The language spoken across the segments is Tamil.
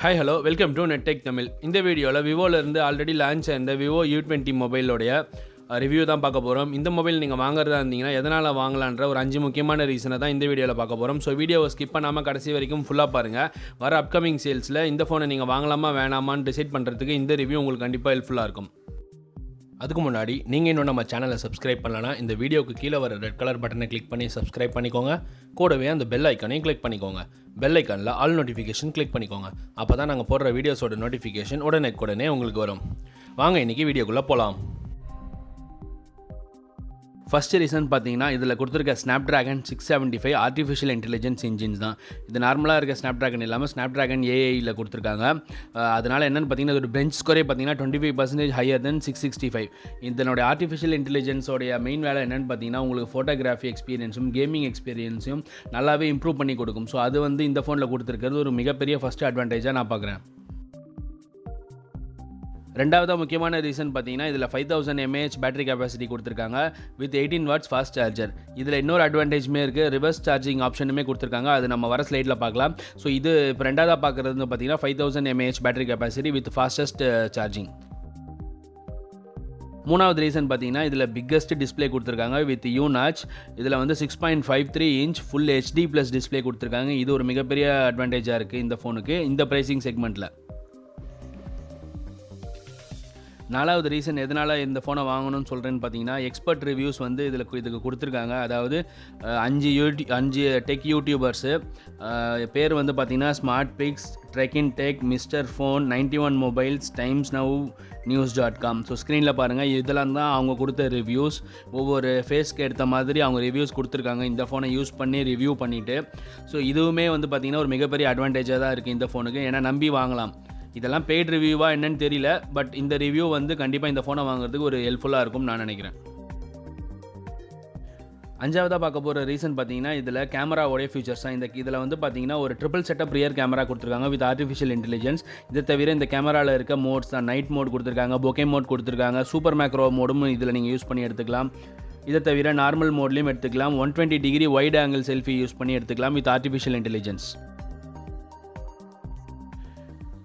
Hi, hello, welcome to NetTech Tamil. இந்த வீடியோவில் விவோவில் இருந்து ஆல்ரெடி லான்ச் ஆயிருந்த விவோ U20 மொபைலோடைய ரிவ்யூ தான் பார்க்க போகிறோம். இந்த மொபைல் நீங்கள் வாங்குறதா இருந்தீங்கன்னா எதனால் வாங்கலான்ற ஒரு 5 முக்கியமான ரீசனை தான் இந்த வீடியோவில் பார்க்க போகிறோம். ஸோ வீடியோவை ஸ்கிப் பண்ணாமல் கடைசி வரைக்கும் ஃபுல்லாக பாருங்கள். வர அப்கமிங் சேல்ஸில் இந்த ஃபோனை நீங்கள் வாங்கலாமா வேணாமான்னு டிசைட் பண்ணுறதுக்கு இந்த ரிவ்யூ உங்களுக்கு கண்டிப்பாக ஹெல்ப்ஃபுல்லாக இருக்கும். அதுக்கு முன்னாடி நீங்கள் இன்னும் நம்ம சேனலை சப்ஸ்கிரைப் பண்ணலன்னா இந்த வீடியோக்கு கீழே வர ரெட் கலர் பட்டனை கிளிக் பண்ணி சப்ஸ்கிரைப் பண்ணிக்கோங்க. கூடவே அந்த பெல் ஐக்கானையும் கிளிக் பண்ணிக்கோங்க. பெல் ஐக்கானில் ஆல் நோட்டிஃபிகேஷன் கிளிக் பண்ணிக்கோங்க. அப்போ தான் நாங்கள் போடுற வீடியோஸோட நோட்டிஃபிகேஷன் உடனே உங்களுக்கு வரும். வாங்க இன்றைக்கி வீடியோக்குள்ளே போகலாம். ஃபஸ்ட்டு ரீசன் பார்த்தீங்கன்னா இதில் கொடுத்துருக்க Snapdragon 675 ஆர்டிஃபிஷியல் இன்டெலிஜென்ஸ் இன்ஜின்ஸ் தான். இது நார்மலாக இருக்க Snapdragon இல்லாமல் Snapdragon AI கொடுத்துருக்காங்க. அதனால் என்னென்னு பார்த்தீங்கன்னா இதோட பெஞ்ச் ஸ்கோரே பார்த்தீங்கன்னா 25% ஹையர் தென் 665. இதனுடைய ஆர்டிஃபிஷியல் இன்டெலிஜென்ஸோடைய மெயின் வேலை என்னென்னு பார்த்தீங்கன்னா உங்களுக்கு ஃபோட்டோகிராஃபி எக்ஸ்பீரியன்ஸும் கேமிங் எக்ஸ்பீரியன்ஸையும் நல்லாவே இம்ப்ரூவ் பண்ணி கொடுக்கும். ஸோ அது இந்த ஃபோனில் கொடுத்துருக்கிறது ஒரு மிகப்பெரிய ஃபஸ்ட் அட்வான்டேஜாக நான் பார்க்குறேன். ரெண்டாவது முக்கியமான ரீசன் பார்த்தீங்கன்னா இதில் 5000 mAh பேட்டரி கெப்பாசிட்டி கொடுத்துருக்காங்க வித் 18 வாட்ஸ் ஃபாஸ்ட் சார்ஜர். இதில் இன்னொரு அட்வான்டேஜுமே இருக்குது, ரிவர்ஸ் சார்ஜிங் ஆப்ஷனுமே கொடுத்துருக்காங்க. அது நம்ம வர ஸ்லைடில் பார்க்கலாம். ஸோ இது இப்போ ரெண்டாவதாக பார்க்குறது பார்த்தீங்கன்னா 5000 mAh battery capacity with fastest charging. மூணாவது ரீசன் பார்த்தீங்கன்னா இதில் பிக்கஸ்ட் டிஸ்பிளே கொடுத்துருக்காங்க வித் U-Notch. இதில் 6.53 இன்ச் ஃபுல் HD+ டிஸ்பிளே கொடுத்துருக்காங்க. இது ஒரு மிகப்பெரிய அட்வான்டேஜாக இருக்குது இந்த ஃபோனுக்கு இந்த ப்ரைசிங் செக்மெண்ட்டில். நாலாவது ரீசன் எதனால் இந்த ஃபோனை வாங்கணும்னு சொல்கிறேன்னு பார்த்தீங்கன்னா எக்ஸ்பர்ட் ரிவ்யூஸ் இதுக்கு கொடுத்துருக்காங்க. அதாவது 5 டெக் யூடியூபர்ஸு பேர் பார்த்தீங்கன்னா Smartprix, Trakin Tech, mister phone, 91 Mobiles, Times Now, news.com. So ஸ்க்ரீனில் பாருங்கள், இதெல்லாம் தான் அவங்க கொடுத்த ரிவ்யூஸ். ஒவ்வொரு ஃபேஸ்க்கு ஏற்ற மாதிரி அவங்க ரிவ்யூஸ் கொடுத்துருக்காங்க இந்த ஃபோனை யூஸ் பண்ணி ரிவ்யூ பண்ணிவிட்டு. ஸோ இதுவுமே பார்த்தீங்கன்னா ஒரு மிகப்பெரிய அட்வான்டேஜாக தான் இருக்குது இந்த ஃபோனுக்கு. ஏன்னா நம்பி வாங்கலாம். இதெல்லாம் பெய்ட் ரிவ்யூவா என்னன்னு தெரியல, பட் இந்த ரிவ்யூ கண்டிப்பாக இந்த ஃபோனை வாங்குறதுக்கு ஒரு ஹெல்ப்ஃபுல்லாக இருக்கும் நான் நினைக்கிறேன். அஞ்சாவதாக பார்க்க போகிற ரீசன் பார்த்தீங்கன்னா இதில் கேமராவோடைய ஃபியூச்சர்ஸ் தான். இதில் பார்த்தீங்கன்னா ஒரு ட்ரிபிள் செட்டப் ரியர் கேமரா கொடுத்துருக்காங்க வித் ஆர்டிஃபிஷியல் இன்டெலிஜென்ஸ். இதை தவிர இந்த கேமராவில் இருக்க மோட்ஸ் தான் நைட் மோட் கொடுத்துருக்காங்க, பொக்கே மோட் கொடுத்துருக்காங்க, சூப்பர் மேக்ரோ மோடும் இதில் நீங்கள் யூஸ் பண்ணி எடுத்துக்கலாம். இதை தவிர நார்மல் மோட்லேயும் எடுத்துக்கலாம். 120 degree wide angle selfie use பண்ணி எடுத்துக்கலாம் வித் ஆர்டிஃபிஷியல் இன்டெலிஜென்ஸ்.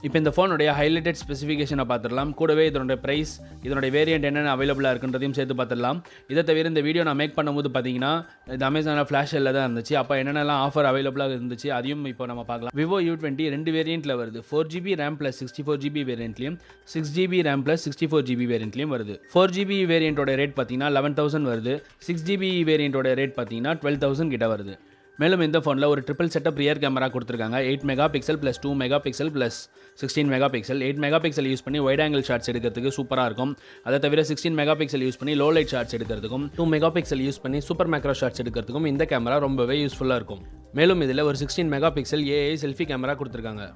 இப்போ இந்த ஃபோனுடைய ஹைலைட்டட் ஸ்பெசிஃபிகேஷனை பார்த்துடலாம். கூடவே இதனுடைய ப்ரைஸ், இதனுடைய வேரியண்ட் என்னென்ன அவைலபிளாக இருக்குன்றதையும் சேர்த்து பார்த்துடலாம். இதை தவிர இந்த வீடியோ நான் மேக் பண்ணும்போது பார்த்தீங்கன்னா இது அமேசானில் ஃப்ளாஷ் செல்லில் தான் இருந்துச்சு. அப்போ என்னென்னலாம் ஆஃபர் அவைலபிளாக இருந்துச்சு அதையும் இப்போ நம்ம பார்க்கலாம். விவோ U20 2 வேரியண்ட்டில் வருது. 4GB RAM + 64GB வேரியண்ட்லையும் 6GB RAM + 64GB வேரியண்ட்லையும் வருது. 4GB வேரியண்ட்டோட ரேட் பார்த்தீங்கன்னா 11,000 வருது. 6GB வேரியண்ட்டோட ரேட் பார்த்தீங்கன்னா 12,000 கிட்ட வருது. மேலும் இந்த ஃபோனில் ஒரு ட்ரிபிள் செட்டப் ரியர் கேமரா கொடுத்துருக்காங்க. 8 megapixel + 2 megapixel + 16 megapixel. 8 megapixel use பண்ணி வைட் ஆங்கிள் ஷாட்ஸ் எடுக்கிறதுக்கு சூப்பராக இருக்கும். அதை தவிர 16 மெகாபிக்சல் யூஸ் பண்ணி லோ லைட் ஷாட்ஸ் எடுக்கிறதுக்கும் 2 மெகாபிக்சல் யூஸ் பண்ணி சூப்பர் மேக்ரோ ஷாட்ஸ் எடுக்கிறதுக்கும் இந்த கேமரா ரொம்பவே யூஸ்ஃபுல்லாக இருக்கும். மேலும் இதில் ஒரு 16 மெகாபிக்சல் AI செல்ஃபி கேமரா கொடுத்துருக்காங்க.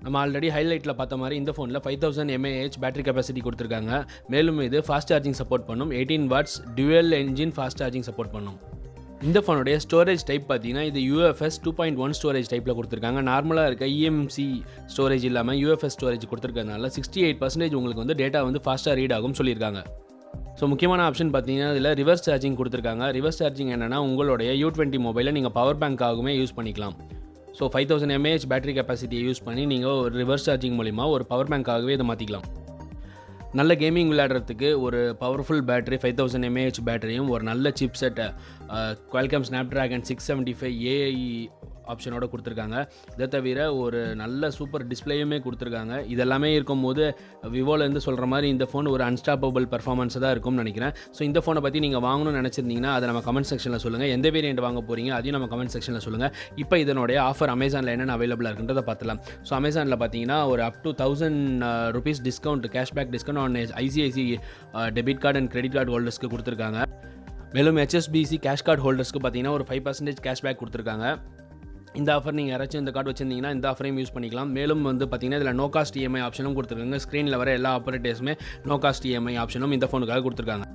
நம்ம ஆல்ரெடி ஹைலைட்டில் பார்த்த மாதிரி இந்த ஃபோனில் 5000 mAh பேட்டரி கெப்பாசிட்டி கொடுத்துருக்காங்க. மேலும் இது ஃபாஸ்ட் சார்ஜிங் சப்போர்ட் பண்ணும். 18 watts dual engine fast charging support பண்ணும். இந்த ஃபோனுடைய ஸ்டோரேஜ் டைப் பார்த்தீங்கன்னா இது UFS 2.1 ஸ்டோரேஜ் டைப்பில் கொடுத்துருக்காங்க. நார்மலாக இருக்க EMC ஸ்டோரேஜ் இல்லாமல் UFS ஸ்டோரேஜ் கொடுத்துருக்கறதுனால 68% உங்களுக்கு டேட்டா ஃபாஸ்ட்டாக ரீட் ஆகும் சொல்லியிருக்காங்க. ஸோ முக்கியமான ஆப்ஷன் பார்த்தீங்கன்னா இதில் ரிவர்ஸ் சார்ஜிங் கொடுத்துருக்காங்க. ரிவர்ஸ் சார்ஜிங் என்னென்னா உங்களுடைய U20 மொபைலை நீங்கள் பவர் பேங்காகவுமே யூஸ் பண்ணிக்கலாம். ஸோ 5000 mAh பேட்டரி கெப்பாசிட்டியை யூஸ் பண்ணி நீங்கள் ஒரு ரிவர்ஸ் சார்ஜிங் மூலிமா ஒரு பவர் பேங்காகவே இதை மாற்றிக்கலாம். நல்ல கேமிங் விளையாடுறதுக்கு ஒரு பவர்ஃபுல் பேட்டரி 5000 mAh பேட்டரியும் ஒரு நல்ல சிப் செட்டை Qualcomm Snapdragon 675 AI ஆப்ஷனோட கொடுத்துருக்காங்க. இதை தவிர ஒரு நல்ல சூப்பர் டிஸ்பிளேயுமே கொடுத்துருக்காங்க. இதெல்லாமே இருக்கும்போது விவோலேருந்து சொல்கிற மாதிரி இந்த ஃபோன் ஒரு அன்ஸ்டாப்பபிள் பெர்ஃபார்மன்ஸ் தான் இருக்கும்னு நினைக்கிறேன். ஸோ இந்த ஃபோனை பற்றி நீங்கள் வாங்கணும்னு நினச்சிருந்தீங்கன்னா அதை நம்ம கமெண்ட் செக்ஷனில் சொல்லுங்கள். எந்த வேரியண்ட் வாங்க போகிறீங்க அதையும் நம்ம கமெண்ட் செக்ஷனில் சொல்லுங்கள். இப்போ இதனுடைய ஆஃபர் அமேசானில் என்னென்ன அவைலபிளாக இருக்குன்றதை பார்த்துலாம். ஸோ அமேசானில் பார்த்தீங்கன்னா ஒரு up to 1000 rupees discount, cashback discount on ICICI debit card and credit card ஹோல்டர்ஸ்க்கு கொடுத்துருக்காங்க. மேலும் HSBC கேஷ் கார்டு ஹோல்டர்ஸ்க்கு பார்த்தீங்கன்னா ஒரு 5% கேஷ்பேக் கொடுத்துருக்காங்க. இந்த ஆஃபர் நீங்கள் யாராச்சும் இந்த கார்டு வச்சுருந்தீங்கன்னா இந்த ஆஃபரையும் யூஸ் பண்ணிக்கலாம். மேலும் பார்த்தீங்கன்னா இதில் நோ காஸ்ட் EMI ஆப்ஷனும் கொடுத்துருக்காங்க. ஸ்க்ரீனில் வர எல்லா ஆப்பரேட்டர்ஸுமே நோ காஸ்ட் EMI ஆப்ஷனும் இந்த ஃபோனுக்காக கொடுத்துருக்காங்க.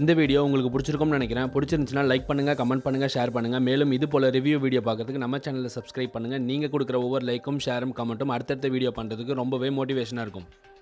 இந்த வீடியோ உங்களுக்கு பிடிச்சிருக்கும்னு நினைக்கிறேன். பிடிச்சிருந்துச்சுன்னா லைக் பண்ணுங்கள், கமெண்ட் பண்ணுங்கள், ஷேர் பண்ணுங்கள். மேலும் இது போல் ரிவ்யூ வீடியோ பார்க்கறதுக்கு நம்ம சேனலில் சப்ஸ்கிரைப் பண்ணுங்கள். நீங்கள் கொடுக்குற ஒவ்வொரு லைக்கும் ஷேரும் கமெண்ட்டும் அடுத்தடுத்த வீடியோ பண்ணுறதுக்கு ரொம்பவே மோட்டிவேஷனாக இருக்கும்.